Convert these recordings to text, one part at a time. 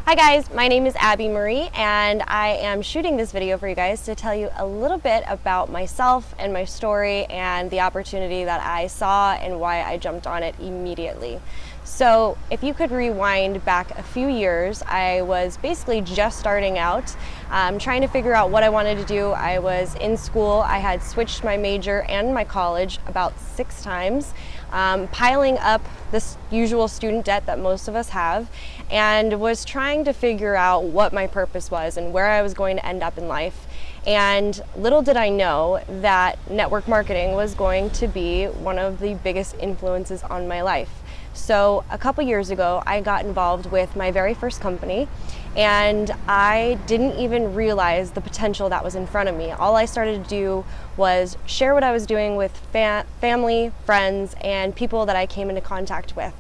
Hi guys, my name is Abby Marie and I am shooting this video for you guys to tell you a little bit about myself and my story and the opportunity that I saw and why I jumped on it immediately. So if you could rewind back a few years, I was basically just starting out, trying to figure out what I wanted to do. I was in school. I had switched my major and my college about 6 times, piling up this usual student debt that most of us have, and was trying to figure out what my purpose was and where I was going to end up in life. And little did I know that network marketing was going to be one of the biggest influences on my life. So a couple years ago, I got involved with my very first company, and I didn't even realize the potential that was in front of me. All I started to do was share what I was doing with family, friends, and people that I came into contact with.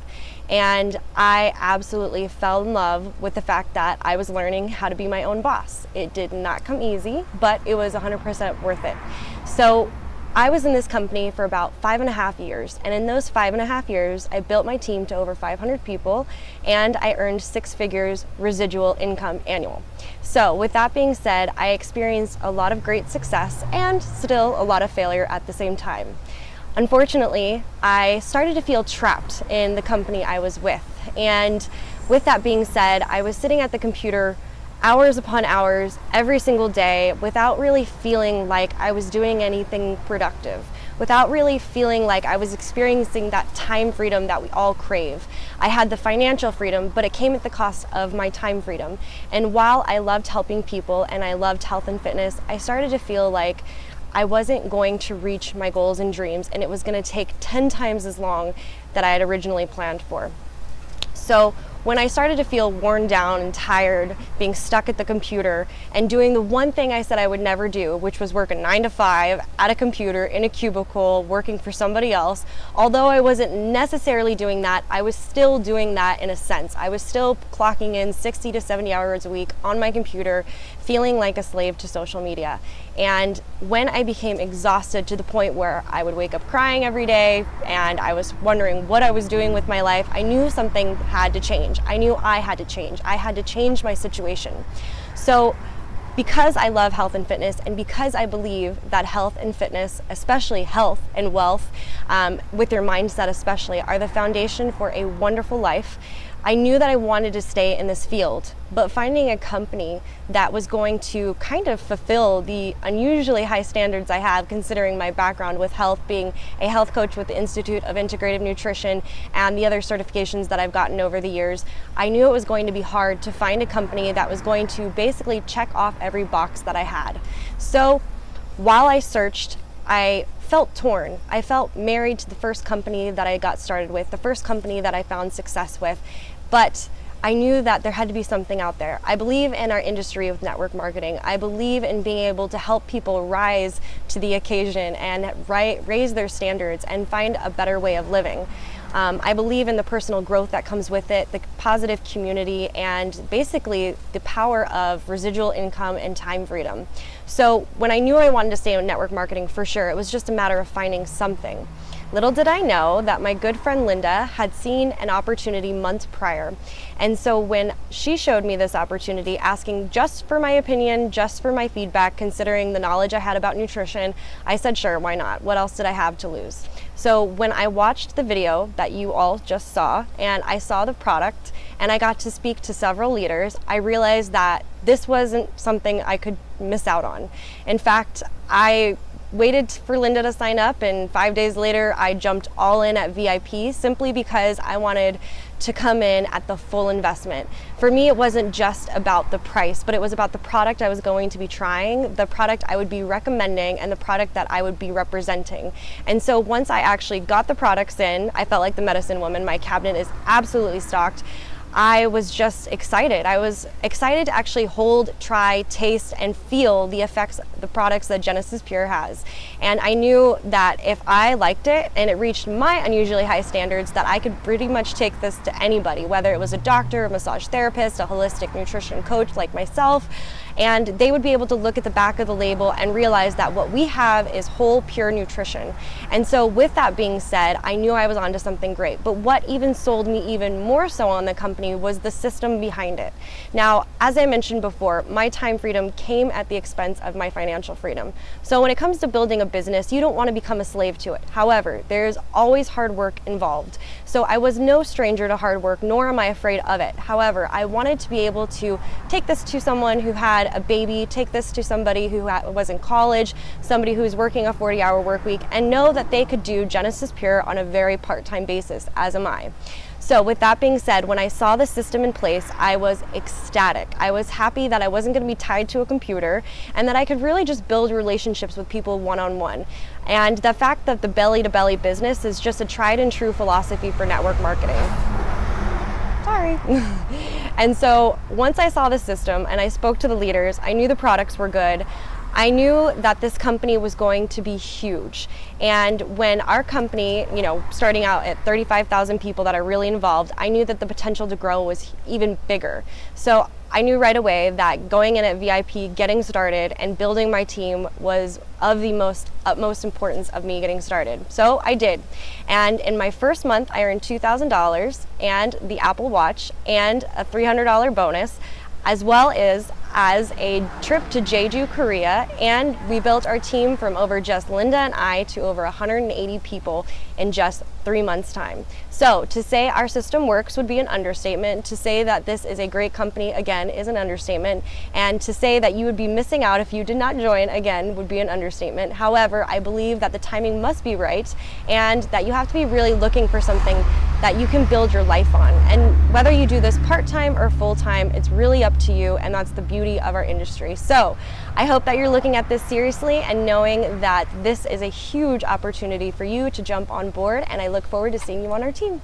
And I absolutely fell in love with the fact that I was learning how to be my own boss. It did not come easy, but it was 100% worth it. So I was in this company for about 5.5 years, and in those 5.5 years, I built my team to over 500 people, and I earned 6 figures residual income annual. So with that being said, I experienced a lot of great success and still a lot of failure at the same time. Unfortunately, I started to feel trapped in the company I was with, and with that being said, I was sitting at the computer hours upon hours every single day without really feeling like I was doing anything productive, without really feeling like I was experiencing that time freedom that we all crave. I had the financial freedom, but it came at the cost of my time freedom. And while I loved helping people and I loved health and fitness, I started to feel like I wasn't going to reach my goals and dreams, and it was going to take 10 times as long that I had originally planned for. So when I started to feel worn down and tired, being stuck at the computer and doing the one thing I said I would never do, which was work a 9 to 5 at a computer in a cubicle working for somebody else, although I wasn't necessarily doing that, I was still doing that in a sense. I was still clocking in 60 to 70 hours a week on my computer, feeling like a slave to social media. And when I became exhausted to the point where I would wake up crying every day and I was wondering what I was doing with my life, I knew something had to change. I knew I had to change. I had to change my situation. So because I love health and fitness, and because I believe that health and fitness, especially health and wealth, with your mindset especially, are the foundation for a wonderful life, I knew that I wanted to stay in this field, but finding a company that was going to kind of fulfill the unusually high standards I have, considering my background with health, being a health coach with the Institute of Integrative Nutrition and the other certifications that I've gotten over the years, I knew it was going to be hard to find a company that was going to basically check off every box that I had. So while I searched, I felt torn. I felt married to the first company that I got started with, the first company that I found success with, but I knew that there had to be something out there. I believe in our industry of network marketing. I believe in being able to help people rise to the occasion and raise their standards and find a better way of living. I believe in the personal growth that comes with it, the positive community, and basically the power of residual income and time freedom. So when I knew I wanted to stay in network marketing for sure, it was just a matter of finding something. Little did I know that my good friend Linda had seen an opportunity months prior. And so when she showed me this opportunity, asking just for my opinion, just for my feedback, considering the knowledge I had about nutrition, I said, sure, why not? What else did I have to lose? So when I watched the video that you all just saw, and I saw the product, and I got to speak to several leaders, I realized that this wasn't something I could miss out on. In fact, I waited for Linda to sign up, and 5 days later I jumped all in at VIP simply because I wanted to come in at the full investment. For me, it wasn't just about the price, but it was about the product I was going to be trying, the product I would be recommending, and the product that I would be representing. And so once I actually got the products in, I felt like the medicine woman. My cabinet is absolutely stocked. I was just excited. I was excited to actually hold, try, taste, and feel the effects the products that Genesis Pure has. And I knew that if I liked it and it reached my unusually high standards, that I could pretty much take this to anybody, whether it was a doctor, a massage therapist, a holistic nutrition coach like myself. and they would be able to look at the back of the label and realize that what we have is whole, pure nutrition. And so with that being said, I knew I was onto something great. But what even sold me even more so on the company was the system behind it. Now, as I mentioned before, my time freedom came at the expense of my financial freedom. So when it comes to building a business, you don't want to become a slave to it. However, there's always hard work involved. So I was no stranger to hard work, nor am I afraid of it. However, I wanted to be able to take this to someone who had a baby, take this to somebody who was in college, somebody who was working a 40-hour work week, and know that they could do Genesis Pure on a very part-time basis, as am I. So with that being said, when I saw the system in place, I was ecstatic. I was happy that I wasn't going to be tied to a computer and that I could really just build relationships with people one-on-one. And the fact that the belly-to-belly business is just a tried and true philosophy for network marketing. Sorry. And so once I saw the system and I spoke to the leaders, I knew the products were good. I knew that this company was going to be huge. And when our company, starting out at 35,000 people that are really involved, I knew that the potential to grow was even bigger. So I knew right away that going in at VIP, getting started, and building my team was of the utmost importance of me getting started. So I did. And in my first month, I earned $2,000 and the Apple Watch and a $300 bonus, as well as a trip to Jeju, Korea, and we built our team from over just Linda and I to over 180 people in just 3 months' time. So to say our system works would be an understatement. To say that this is a great company, again, is an understatement. And to say that you would be missing out if you did not join, again, would be an understatement. However, I believe that the timing must be right and that you have to be really looking for something that you can build your life on. And whether you do this part-time or full-time, it's really up to you, and that's the beauty of our industry. So I hope that you're looking at this seriously and knowing that this is a huge opportunity for you to jump on board, and I look forward to seeing you on our team.